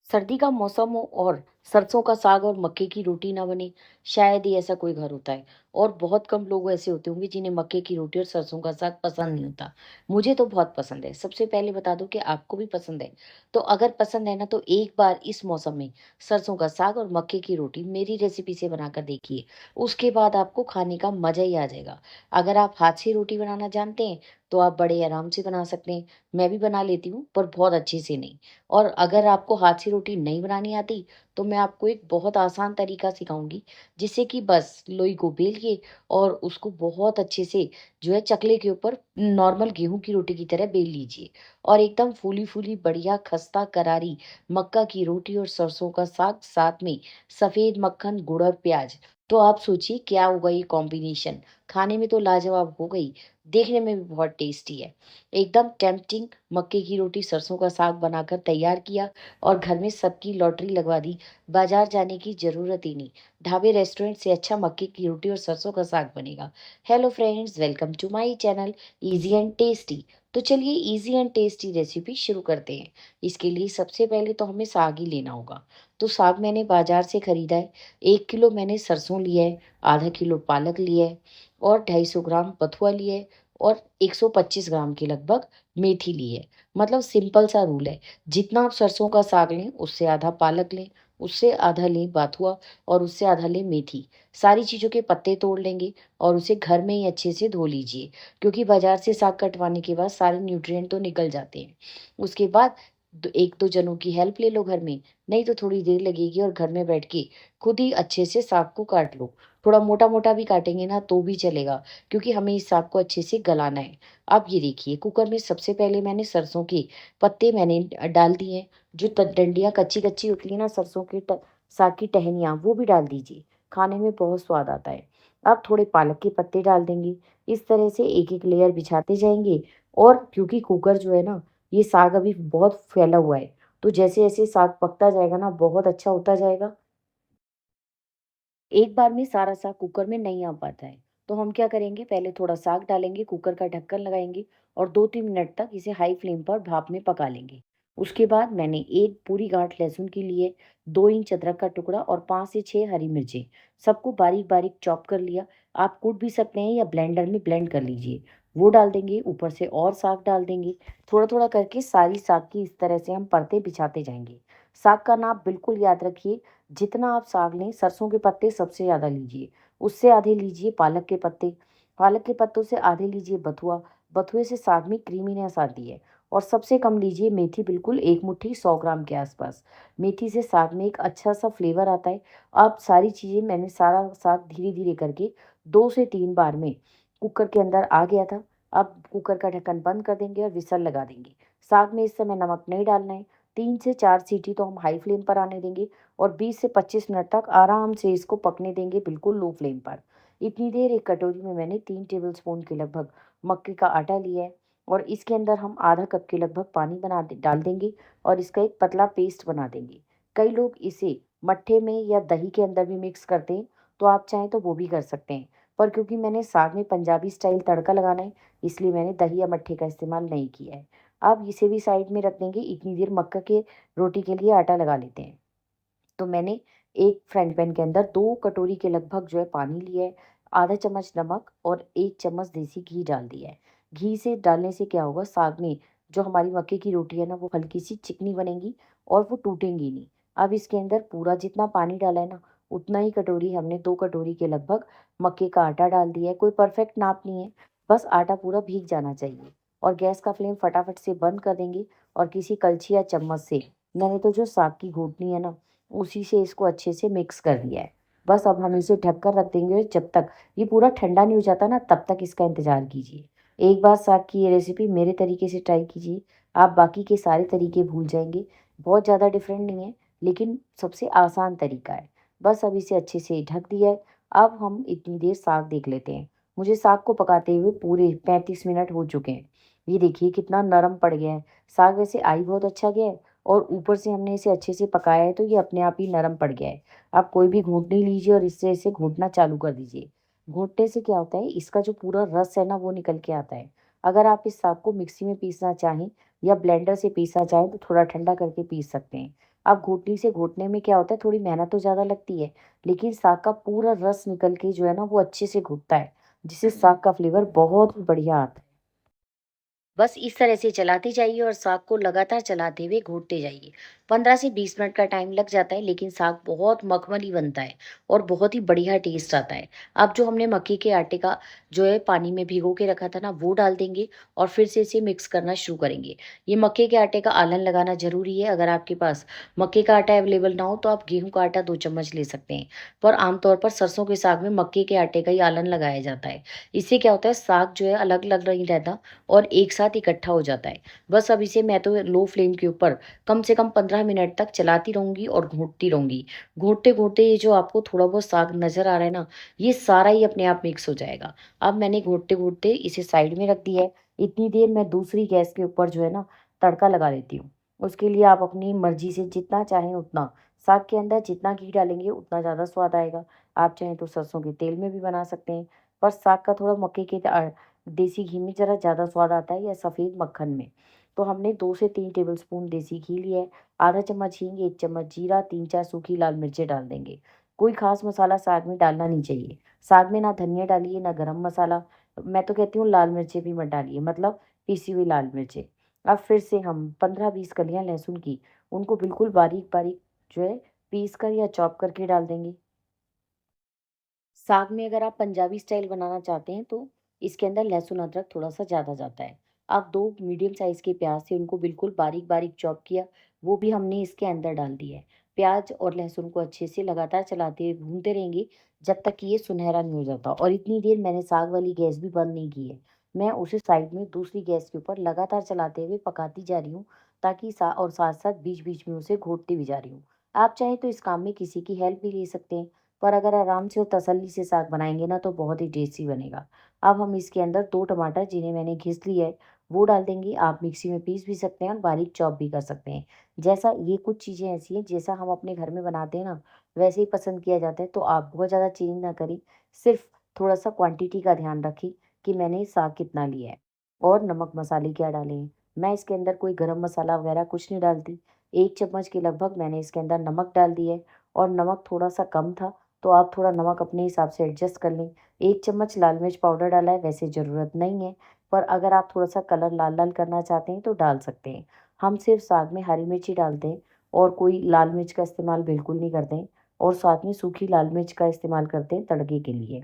सर्दी का मौसम हो और सरसों का साग और मक्के की रोटी ना बने, शायद ही ऐसा कोई घर होता है। और बहुत कम लोग ऐसे होते होंगे जिन्हें मक्के की रोटी और सरसों का साग पसंद नहीं होता। मुझे तो बहुत पसंद है। सबसे पहले बता दूं कि आपको भी पसंद है। तो अगर पसंद है ना, तो एक बार इस मौसम में सरसों का साग और मक्के की रोटी मेरी रेसिपी से बनाकर देखिए। उसके बाद आपको खाने का मजा ही आ जाएगा। अगर आप हाथ से रोटी बनाना जानते हैं तो आप बड़े आराम से बना सकते हैं। मैं भी बना लेती हूँ, पर बहुत अच्छे से नहीं। और अगर आपको हाथ से रोटी नहीं बनानी आती, तो मैं आपको एक बहुत आसान तरीका सिखाऊंगी, जिससे कि बस लोई को बेलिए और उसको बहुत अच्छे से जो है चकले के ऊपर नॉर्मल गेहूं की रोटी की तरह बेल लीजिए। और एकदम फूली फूली बढ़िया खस्ता करारी मक्का की रोटी और सरसों का साग, साथ में सफेद मक्खन, गुड़ और प्याज। तो आप सोचिए क्या होगा ये कॉम्बिनेशन। खाने में तो लाजवाब हो गई, देखने में भी बहुत टेस्टी है। एकदम टेम्पटिंग मक्के की रोटी सरसों का साग बनाकर तैयार किया और घर में सबकी लॉटरी लगवा दी। बाजार जाने की जरूरत ही नहीं। ढाबे रेस्टोरेंट से अच्छा मक्के की रोटी और सरसों का साग बनेगा। Hello friends, welcome to my channel easy and tasty. तो चलिए इजी एंड टेस्टी रेसिपी शुरू करते हैं। इसके लिए सबसे पहले तो हमें साग ही लेना होगा। तो साग मैंने बाजार से खरीदा है। 1 किलो मैंने सरसों लिया है, आधा किलो पालक लिया है, और 250 ग्राम बथुआ लिया है, और 125 ग्राम के लगभग मेथी ली है। मतलब सिंपल सा रूल है, जितना आप सरसों का साग लें उससे आधा पालक लें, उससे आधा लें बाथुआ, और उससे आधा लें मेथी। सारी चीज़ों के पत्ते तोड़ लेंगे और उसे घर में ही अच्छे से धो लीजिए, क्योंकि बाजार से साग कटवाने के बाद सारे न्यूट्रिएंट तो निकल जाते हैं। उसके बाद एक दो जनों की हेल्प ले लो घर में, नहीं तो थोड़ी देर लगेगी, और घर में बैठ के खुद ही अच्छे से साग को काट लो। थोड़ा मोटा मोटा भी काटेंगे ना तो भी चलेगा, क्योंकि हमें इस साग को अच्छे से गलाना है। अब ये देखिए, कुकर में सबसे पहले मैंने सरसों के पत्ते मैंने डाल दिए हैं। जो डंडियाँ कच्ची कच्ची होती है ना सरसों के साग की टहनियाँ, वो भी डाल दीजिए। खाने में बहुत स्वाद आता है। अब थोड़े पालक के पत्ते डाल देंगे। इस तरह से एक एक लेयर बिछाते जाएंगे। और क्योंकि कुकर जो है ना, ये साग अभी बहुत फैला हुआ है, तो जैसे जैसे साग पकता जाएगा ना, बहुत अच्छा होता जाएगा। एक बार में सारा साग कुकर में नहीं आ पाता है। तो हम क्या करेंगे, पहले थोड़ा साग डालेंगे, कुकर का ढक्कन लगाएंगे और 2-3 मिनट तक इसे हाई फ्लेम पर भाप में पका लेंगे। उसके बाद मैंने एक पूरी गांठ लहसुन के लिए, 2 इंच अदरक का टुकड़ा और 5 से 6 हरी मिर्चें, सबको बारीक बारीक चॉप कर लिया। आप कूट भी सकते हैं या ब्लेंडर में ब्लेंड कर लीजिए। वो डाल देंगे, ऊपर से और साग डाल देंगे। थोड़ा थोड़ा करके सारी साग की इस तरह से हम परतें बिछाते जाएंगे। साग का नाप बिल्कुल याद रखिए। जितना आप साग लें, सरसों के पत्ते सबसे ज़्यादा लीजिए, उससे आधे लीजिए पालक के पत्ते, पालक के पत्तों से आधे लीजिए बथुआ, बथुए से साग में क्रीमीनेस आती है। और सबसे कम लीजिए मेथी, बिल्कुल एक मुट्ठी 100 ग्राम के आसपास। मेथी से साग में एक अच्छा सा फ्लेवर आता है। अब सारी चीज़ें मैंने सारा साग धीरे धीरे करके 2 से 3 बार में कुकर के अंदर आ गया था। अब कुकर का ढक्कन बंद कर देंगे और विसल लगा देंगे। साग में इस समय नमक नहीं डालना है। 3 से 4 सीटी तो हम हाई फ्लेम पर आने देंगे, और 20 से 25 मिनट तक आराम से इसको पकने देंगे, बिल्कुल लो फ्लेम पर। इतनी देर एक कटोरी में मैंने 3 टेबल स्पून के लगभग मक्के का आटा लिया है, और इसके अंदर हम आधा कप के लगभग पानी डाल देंगे और इसका एक पतला पेस्ट बना देंगे। कई लोग इसे मट्ठे में या दही के अंदर भी मिक्स करते हैं, तो आप चाहें तो वो भी कर सकते हैं। पर क्योंकि मैंने साग में पंजाबी स्टाइल तड़का लगाना है, इसलिए मैंने दही या मट्ठे का इस्तेमाल नहीं किया है। अब इसे भी साइड में रख देंगे। इतनी देर मक्का के रोटी के लिए आटा लगा लेते हैं। तो मैंने एक फ्राइंग पैन के अंदर 2 कटोरी के लगभग जो है पानी लिया है, आधा चम्मच नमक और 1 चम्मच देसी घी डाल दिया है। घी से डालने से क्या होगा, साग में जो हमारी मक्के की रोटी है ना, वो हल्की सी चिकनी बनेगी और वो टूटेंगी नहीं। अब इसके अंदर पूरा जितना पानी डाला है ना, उतना ही कटोरी हमने 2 कटोरी के लगभग मक्के का आटा डाल दिया है। कोई परफेक्ट नाप नहीं है, बस आटा पूरा भीग जाना चाहिए। और गैस का फ्लेम फटाफट से बंद कर देंगे, और किसी कलछी या चम्मच से, मैंने तो जो साग की घोटनी है ना, उसी से इसको अच्छे से मिक्स कर दिया है। बस अब हम इसे ढक कर रख देंगे, जब तक ये पूरा ठंडा नहीं हो जाता ना, तब तक इसका इंतज़ार कीजिए। एक बार साग की ये रेसिपी मेरे तरीके से ट्राई कीजिए, आप बाकी के सारे तरीके भूल जाएंगे। बहुत ज़्यादा डिफरेंट नहीं है, लेकिन सबसे आसान तरीका है। बस अब इसे अच्छे से ढक दिया है। अब हम इतनी देर साग देख लेते हैं। मुझे साग को पकाते हुए पूरे 35 मिनट हो चुके हैं। ये देखिए कितना नरम पड़ गया है। साग वैसे आई बहुत अच्छा गया है, और ऊपर से हमने इसे अच्छे से पकाया है, तो ये अपने आप ही नरम पड़ गया है। आप कोई भी घूंटनी लीजिए और इससे इसे घूटना चालू कर दीजिए। घूटने से क्या होता है, इसका जो पूरा रस है ना, वो निकल के आता है। अगर आप इस साग को मिक्सी में पीसना चाहें, या ब्लेंडर से पीसा चाहे तो थोड़ा ठंडा करके पीस सकते हैं। अब घुटनी से घोटने में क्या होता है, थोड़ी मेहनत तो ज़्यादा लगती है, लेकिन साग का पूरा रस निकल के जो है ना वो अच्छे से घुटता है, जिससे साग का फ्लेवर बहुत ही बढ़िया आता है। बस इस तरह से चलाते जाइए और साग को लगातार चलाते हुए घोटते जाइए। 15 से 20 मिनट का टाइम लग जाता है, लेकिन साग बहुत मखमली बनता है और बहुत ही बढ़िया टेस्ट आता है। अब जो हमने मक्के के आटे का जो है पानी में भिगो के रखा था ना, वो डाल देंगे और फिर से इसे मिक्स करना शुरू करेंगे। ये मक्के के आटे का आलन लगाना ज़रूरी है। अगर आपके पास मक्के का आटा अवेलेबल ना हो तो आप गेहूँ का आटा 2 चम्मच ले सकते हैं। पर आमतौर पर सरसों के साग में मक्के के आटे का ही आलन लगाया जाता है। इससे क्या होता है, साग जो है अलग-अलग नहीं रहता और एक साथ इकट्ठा हो जाता है। बस अब इसे मैं तो लो फ्लेम के ऊपर कम से कम 15 मिनट तक चलाती रहूँगी और घोटती रहूँगी। घोटते-घोटते ये जो आपको थोड़ा बहुत साग नज़र आ रहा है ना, ये सारा ही अपने आप मिक्स हो जाएगा। अब मैंने घोटते-घोटते इसे साइड में रख दिया है। इतनी देर मैं दूसरी गैस के ऊपर जो है ना तड़का लगा लेती हूँ। उसके लिए आप अपनी मर्ज़ी से जितना चाहें उतना, साग के अंदर जितना घी डालेंगे उतना ज़्यादा स्वाद आएगा। आप चाहें तो सरसों के तेल में भी बना सकते हैं, पर साग का थोड़ा मक्के के देसी घी में ज़रा ज़्यादा स्वाद आता है या सफ़ेद मक्खन में। तो हमने 2 से 3 टेबलस्पून देसी घी लिया है, आधा चम्मच हींग, 1 चम्मच जीरा, 3-4 सूखी लाल मिर्चें डाल देंगे। कोई ख़ास मसाला साग में डालना नहीं चाहिए। साग में ना धनिया डालिए, ना गरम मसाला। मैं तो कहती हूँ लाल मिर्चें भी मत डालिए, मतलब पिसी हुई लाल मिर्चें। अब फिर से हम 15-20 कलियाँ लहसुन की, उनको बिल्कुल बारीक-बारीक जो है पीस कर या चॉप करके डाल देंगे। साग में अगर आप पंजाबी स्टाइल बनाना चाहते हैं तो इसके अंदर लहसुन अदरक थोड़ा-सा ज़्यादा जाता है। आप 2 मीडियम साइज़ के प्याज़ थे, उनको बिल्कुल बारीक-बारीक चॉप किया, वो भी हमने इसके अंदर डाल दिया है। प्याज़ और लहसुन को अच्छे से लगातार चलाते हुए भूनते रहेंगे जब तक कि ये सुनहरा नहीं हो जाता, और इतनी देर मैंने साग वाली गैस भी बंद नहीं की है। मैं उसे साइड में दूसरी गैस के ऊपर लगातार चलाते हुए पकाती जा रही हूँ, ताकि और साथ-साथ बीच-बीच में उसे घोटती भी जा रही हूँ। आप चाहें तो इस काम में किसी की हेल्प भी ले सकते हैं। पर अगर आराम से और तसल्ली से साग बनाएँगे ना तो बहुत ही टेस्टी बनेगा। अब हम इसके अंदर 2 टमाटर जिन्हें मैंने घिस लिया है, वो डाल देंगे। आप मिक्सी में पीस भी सकते हैं और बारीक चॉप भी कर सकते हैं। जैसा ये कुछ चीज़ें ऐसी हैं जैसा हम अपने घर में बनाते हैं ना, वैसे ही पसंद किया जाता है। तो आप बहुत ज़्यादा चेंज ना करें, सिर्फ़ थोड़ा-सा क्वांटिटी का ध्यान रखें कि मैंने साग कितना लिया है। और नमक मसाले क्या डाले हैं, मैं इसके अंदर कोई गरम मसाला वगैरह कुछ नहीं डालती। 1 चम्मच के लगभग मैंने इसके अंदर नमक डाल दिया है, और नमक थोड़ा-सा कम था तो आप थोड़ा नमक अपने हिसाब से एडजस्ट कर लें। 1 चम्मच लाल मिर्च पाउडर डाला है, वैसे ज़रूरत नहीं है, पर अगर आप थोड़ा-सा कलर लाल-लाल करना चाहते हैं तो डाल सकते हैं। हम सिर्फ़ साग में हरी मिर्च ही डालते हैं और कोई लाल मिर्च का इस्तेमाल बिल्कुल नहीं करते हैं, और साथ में सूखी लाल मिर्च का इस्तेमाल करते हैं तड़के के लिए।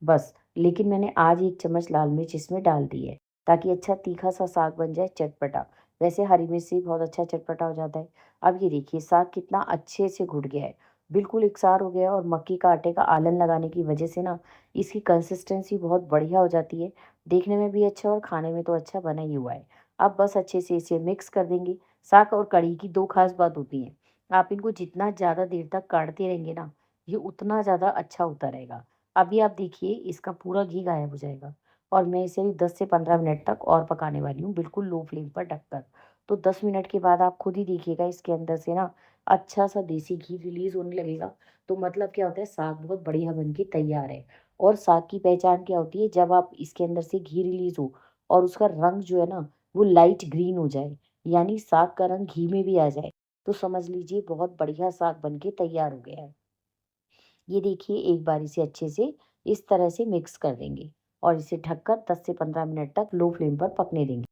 बस, लेकिन मैंने आज 1 चम्मच लाल मिर्च इसमें डाल दी है, ताकि अच्छा तीखा-सा साग बन जाए, चटपटा। वैसे हरी मिर्च से ही बहुत अच्छा चटपटा हो जाता है। अब ये देखिए साग कितना अच्छे से घुट गया है। बिल्कुल एकसार हो गया है, और मक्की का आटे का आलन लगाने की वजह से ना इसकी कंसिस्टेंसी बहुत बढ़िया हो जाती है। देखने में भी अच्छा और खाने में तो अच्छा बना ही हुआ है। अब बस अच्छे से इसे मिक्स कर देंगे। साग और कढ़ी की 2 ख़ास बात होती हैं। आप इनको जितना ज़्यादा देर तक काढ़ते रहेंगे ना, ये उतना ज़्यादा अच्छा होता रहेगा। अभी आप देखिए इसका पूरा घी गायब हो जाएगा, और मैं इसे भी 10 से 15 मिनट तक और पकाने वाली हूँ, बिल्कुल लो फ्लेम पर ढककर। तो 10 मिनट के बाद आप खुद ही देखिएगा इसके अंदर से ना अच्छा-सा देसी घी रिलीज़ होने लगेगा। तो मतलब क्या होता है, साग बहुत बढ़िया बन के तैयार है। और साग की पहचान क्या होती है, जब आप इसके अंदर से घी रिलीज़ हो और उसका रंग जो है ना वो लाइट ग्रीन हो जाए, यानी साग का रंग घी में भी आ जाए, तो समझ लीजिए बहुत बढ़िया साग बन के तैयार हो गया है। ये देखिए एक बार इसे अच्छे से इस तरह से मिक्स कर देंगे और इसे ढककर 10 से 15 मिनट तक लो फ्लेम पर पकने देंगे।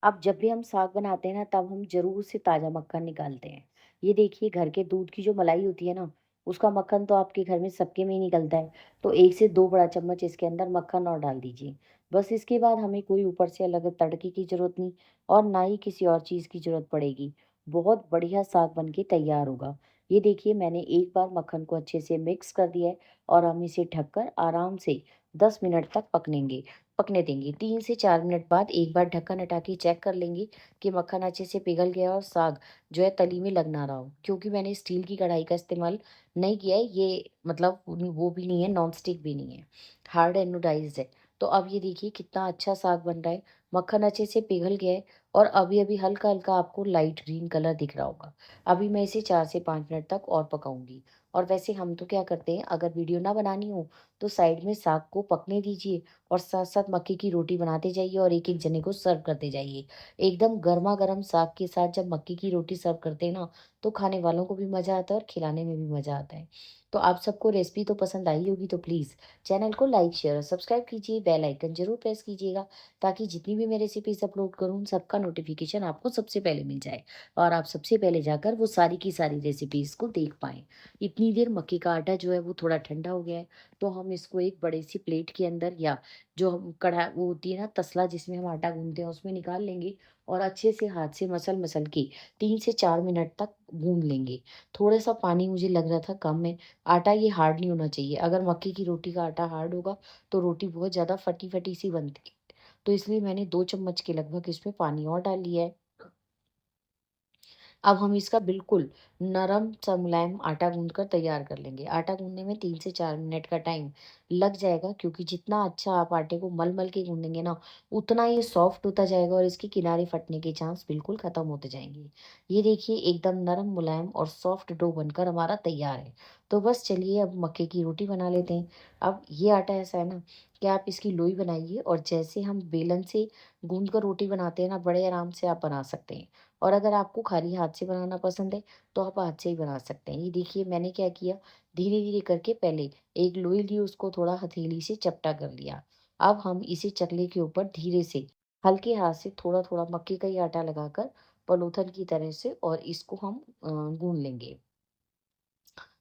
अब जब भी हम साग बनाते हैं ना तब हम ज़रूर से ताज़ा मक्खन निकालते हैं। ये देखिए घर के दूध की जो मलाई होती है ना, उसका मक्खन तो आपके घर में सबके में ही निकलता है। तो 1 से 2 बड़ा चम्मच इसके अंदर मक्खन और डाल दीजिए। बस इसके बाद हमें कोई ऊपर से अलग तड़के की ज़रूरत नहीं, और ना ही किसी और चीज़ की ज़रूरत पड़ेगी। बहुत बढ़िया साग बन के तैयार होगा। ये देखिए मैंने एक बार मक्खन को अच्छे से मिक्स कर दिया है, और हम इसे ढककर आराम से 10 मिनट तक पकने देंगे। 3 से 4 मिनट बाद एक बार ढक्कन हटा के चेक कर लेंगे कि मक्खन अच्छे से पिघल गया और साग जो है तली में लग ना रहा हो। क्योंकि मैंने स्टील की कढ़ाई का इस्तेमाल नहीं किया है, ये मतलब वो भी नहीं है, नॉन स्टिक भी नहीं है, हार्ड एनोडाइज़्ड है। तो अब ये देखिए कितना अच्छा साग बन रहा है, मक्खन अच्छे से पिघल गया है, और अभी-अभी हल्का-हल्का आपको लाइट ग्रीन कलर दिख रहा होगा। अभी मैं इसे 4 से 5 मिनट तक और पकाऊँगी। और वैसे हम तो क्या करते हैं, अगर वीडियो ना बनानी हो तो साइड में साग को पकने दीजिए और साथ-साथ मक्के की रोटी बनाते जाइए और एक-एक जने को सर्व करते जाइए। एकदम गरमा-गरम साग के साथ जब मक्के की रोटी सर्व करते हैं ना, तो खाने वालों को भी मज़ा आता है और खिलाने में भी मज़ा आता है। तो आप सबको रेसिपी तो पसंद आई होगी, तो प्लीज़ चैनल को लाइक, शेयर और सब्सक्राइब कीजिए, बेल आइकन ज़रूर प्रेस कीजिएगा, ताकि जितनी भी मैं रेसिपीज़ अपलोड करूँ, उन सबका नोटिफ़िकेशन आपको सबसे पहले मिल जाए और आप सबसे पहले जाकर वो सारी की सारी रेसिपीज़ को देख पाएँ। इतनी देर मक्के का आटा जो है वो थोड़ा ठंडा हो गया है, तो हम इसको एक बड़ी-सी प्लेट के अंदर या जो हम कढ़ा वो होती है ना तसला जिसमें हम आटा गूँथते हैं, उसमें निकाल लेंगे और अच्छे से हाथ से मसल-मसल के 3 से 4 मिनट तक गूँध लेंगे। थोड़ा-सा पानी मुझे लग रहा था कम है, आटा ये हार्ड नहीं होना चाहिए। अगर मक्के की रोटी का आटा हार्ड होगा, तो रोटी बहुत ज़्यादा फटी-फटी सी बनती है। तो इसलिए मैंने 2 चम्मच के लगभग इसमें पानी और डाल लिया है। अब हम इसका बिल्कुल नरम सा मुलायम आटा गूँथ कर तैयार कर लेंगे। आटा गूँथने में 3 से 4 मिनट का टाइम लग जाएगा, क्योंकि जितना अच्छा आप आटे को मल-मल के गूँथेंगे ना, उतना ये सॉफ्ट होता जाएगा और इसके किनारे फटने के चांस बिल्कुल ख़त्म होते जाएँगे। ये देखिए एकदम नरम, मुलायम और सॉफ्ट डो बनकर हमारा तैयार है। तो बस चलिए अब मक्के की रोटी बना लेते हैं। अब ये आटा ऐसा है ना कि आप इसकी लोई बनाइए और जैसे हम बेलन से गूँथ कर रोटी बनाते हैं ना, बड़े आराम से आप बना सकते हैं। और अगर आपको खाली हाथ से बनाना पसंद है, तो आप हाथ से ही बना सकते हैं। ये देखिए मैंने क्या किया, धीरे-धीरे करके पहले एक लोई ली, उसको थोड़ा हथेली से चपटा कर लिया। अब हम इसे चकले के ऊपर धीरे से हल्के हाथ से थोड़ा-थोड़ा मक्के का ही आटा लगाकर पलोथन की तरह से और इसको हम गूँथ लेंगे।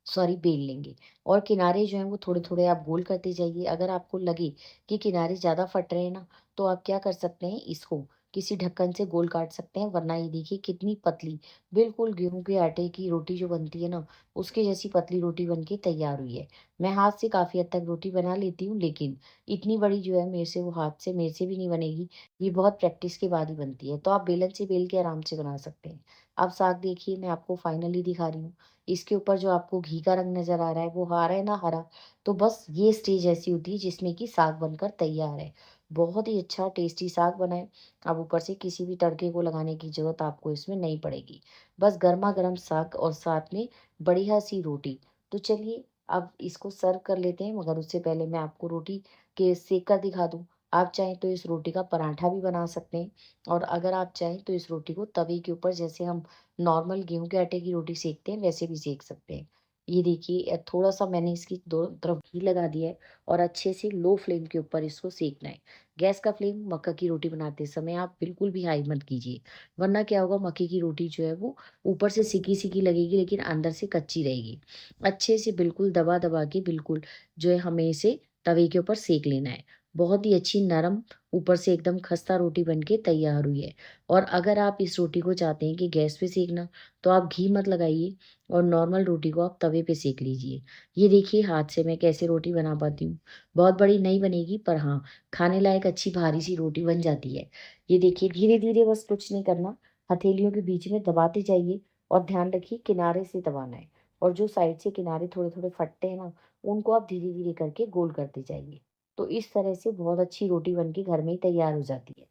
सॉरी, बेल लेंगे और किनारे जो हैं वो थोड़े-थोड़े आप गोल करते जाइए। अगर आपको लगे कि किनारे ज़्यादा फट रहे हैं ना, तो आप क्या कर सकते हैं, इसको किसी ढक्कन से गोल काट सकते हैं, वरना ये देखिए कितनी पतली, बिल्कुल गेहूँ के आटे की रोटी जो बनती है ना, उसके जैसी पतली रोटी बन के तैयार हुई है। मैं हाथ से काफ़ी हद तक रोटी बना लेती हूँ, लेकिन इतनी बड़ी जो है मेरे से भी नहीं बनेगी। ये बहुत प्रैक्टिस के बाद ही बनती है। तो आप बेलन से बेल के आराम से बना सकते हैं। अब साग देखिए मैं आपको फाइनली दिखा रही हूँ। इसके ऊपर जो आपको घी का रंग नज़र आ रहा है, वो हरा है ना हरा, तो बस ये स्टेज ऐसी होती है जिसमें कि साग बनकर तैयार है। बहुत ही अच्छा टेस्टी साग बना है। अब ऊपर से किसी भी तड़के को लगाने की ज़रूरत आपको इसमें नहीं पड़ेगी। बस गरमा-गरम साग और साथ में बढ़िया-सी रोटी। तो चलिए अब इसको सर्व कर लेते हैं, मगर उससे पहले मैं आपको रोटी के सेक कर दिखा दूँ। आप चाहें तो इस रोटी का पराठा भी बना सकते हैं और अगर आप चाहें तो इस रोटी को तवे के ऊपर जैसे हम नॉर्मल गेहूँ के आटे की रोटी सेकते हैं, वैसे भी सेक सकते हैं। ये देखिए थोड़ा-सा मैंने इसकी दोनों तरफ घी लगा दिया है और अच्छे से लो फ्लेम के ऊपर इसको सेकना है। गैस का फ्लेम मक्का की रोटी बनाते समय आप बिल्कुल भी हाई मत कीजिए, वरना क्या होगा, मक्के की रोटी जो है वो ऊपर से सिकी-सिकी लगेगी, लेकिन अंदर से कच्ची रहेगी। अच्छे से बिल्कुल दबा-दबा के बिल्कुल जो है हमें इसे तवे के ऊपर सेक लेना है। बहुत ही अच्छी नरम, ऊपर से एकदम खस्ता रोटी बन के तैयार हुई है। और अगर आप इस रोटी को चाहते हैं कि गैस पे सेकना, तो आप घी मत लगाइए और नॉर्मल रोटी को आप तवे पे सेक लीजिए। ये देखिए हाथ से मैं कैसे रोटी बना पाती हूँ। बहुत बड़ी नहीं बनेगी, पर हाँ, खाने लायक अच्छी भारी-सी रोटी बन जाती है। ये देखिए धीरे-धीरे, बस कुछ नहीं करना, हथेलियों के बीच में दबाते जाइए और ध्यान रखिए किनारे से दबाना है और जो साइड से किनारे थोड़े-थोड़े फटते हैं ना, उनको आप धीरे-धीरे करके गोल करते जाइए। तो इस तरह से बहुत अच्छी रोटी बन के घर में ही तैयार हो जाती है।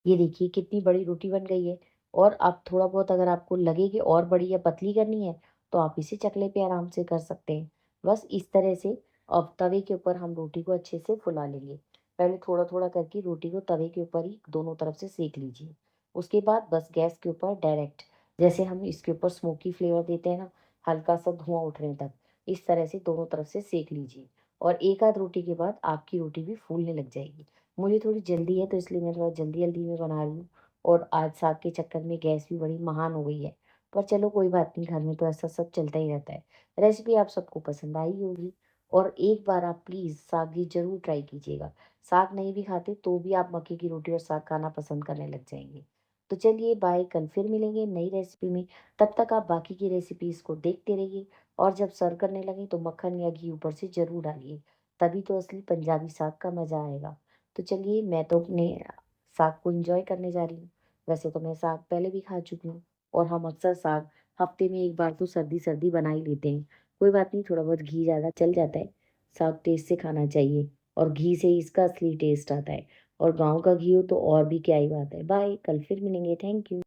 ये देखिए कितनी बड़ी रोटी बन गई है और आप थोड़ा बहुत अगर आपको लगे कि और बड़ी या पतली करनी है, तो आप इसे चकले पे आराम से कर सकते हैं। बस इस तरह से अब तवे के ऊपर हम रोटी को अच्छे से फुला लेंगे। पहले थोड़ा-थोड़ा करके रोटी को तवे के ऊपर ही दोनों तरफ से सेक लीजिए। उसके बाद बस गैस के ऊपर डायरेक्ट, जैसे हम इसके ऊपर स्मोकी फ्लेवर देते हैं ना, हल्का-सा धुआँ उठने तक, इस तरह से दोनों तरफ से सेक लीजिए और एक आध रोटी के बाद आपकी रोटी भी फूलने लग जाएगी। मुझे थोड़ी जल्दी है, तो इसलिए मैं थोड़ा जल्दी-जल्दी में बना रही हूँ और आज साग के चक्कर में गैस भी बड़ी महान हो गई है। पर चलो कोई बात नहीं, घर में तो ऐसा सब चलता ही रहता है। रेसिपी आप सबको पसंद आई होगी और एक बार आप प्लीज़ साग ये ज़रूर ट्राई कीजिएगा। साग नहीं भी खाते तो भी आप मक्के की रोटी और साग खाना पसंद करने लग जाएँगे। तो चलिए बाय, कल फिर मिलेंगे नई रेसिपी में। तब तक आप बाकी की रेसिपीज़ को देखते रहिए और जब सर्व करने लगें तो मक्खन या घी ऊपर से ज़रूर डालिए। तभी तो असली पंजाबी साग का मज़ा आएगा। तो चलिए मैं तो अपने साग को एंजॉय करने जा रही हूँ। वैसे तो मैं साग पहले भी खा चुकी हूँ और हम अक्सर साग हफ्ते में एक बार तो सर्दी-सर्दी बना ही लेते हैं। कोई बात नहीं, थोड़ा बहुत घी ज़्यादा चल जाता है। साग टेस्ट से खाना चाहिए और घी से ही इसका असली टेस्ट आता है और गाँव का घी हो तो और भी क्या ही बात है। बाय, कल फिर मिलेंगे। Thank you.